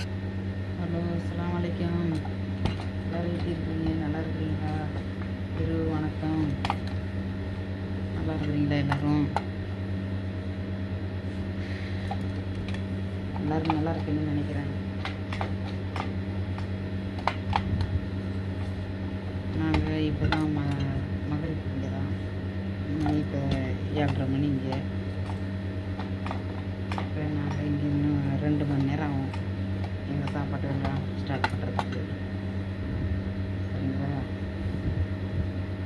Hello, அஸ்ஸலாமு அலைக்கும். எல்லோரும் எப்படி இருக்கீங்க? நல்லா இருக்கிறீங்களா? இரு வணக்கம். நல்லா இருக்கிறீங்களா எல்லோரும்? எல்லோரும் நல்லா இருக்கீங்கன்னு நினைக்கிறேன். நாங்கள் இப்போ தான் மகரிப் இங்கே தான் மணி இப்போ 7:30 மணி இங்கே. இப்போ நாங்கள் இங்கே இன்னும் 2 மணி நேரம் ஆகும் எங்கள் சாப்பாடு எல்லாம் ஸ்டார்ட் பண்ணுறதுக்கு. சரிங்களா?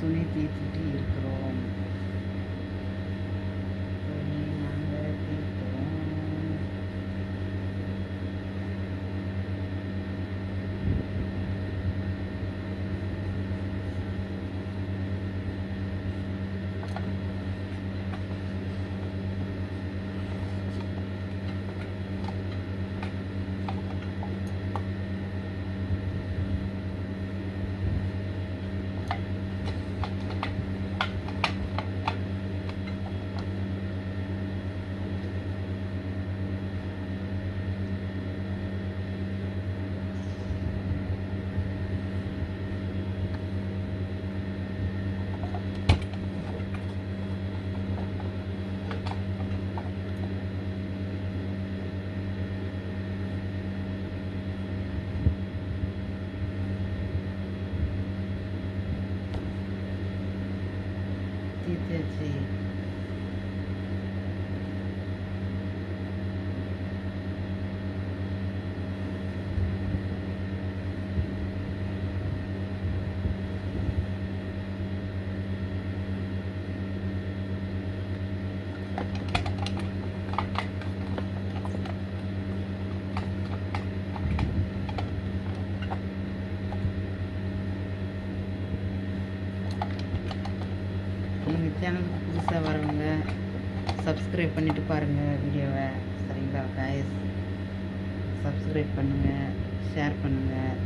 துணி தீர்த்துட்டு இருக்கிறோம். துணி நாங்கள் தீர்க்கிறோம். தீர்த்தாச்சு. எங்கள் சேனலுக்கு புதுசாக வரவங்க சப்ஸ்கிரைப் பண்ணிவிட்டு பாருங்கள் வீடியோவை. சரிங்களா கைஸ்? சப்ஸ்கிரைப் பண்ணுங்கள், ஷேர் பண்ணுங்கள்,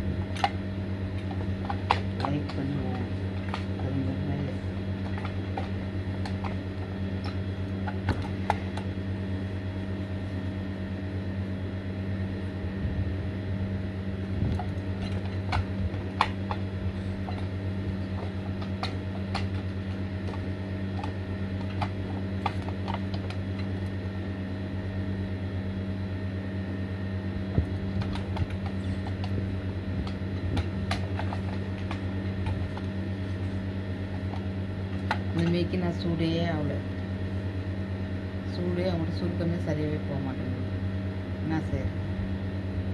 லைக் பண்ணுங்கள். சரிங்களா கைஸ்? இந்தமாரிக்கு நான் சூடே அவங்கள்ட்ட சுருக்கமே சரியாகவே போக மாட்டேங்குது. என்ன சரி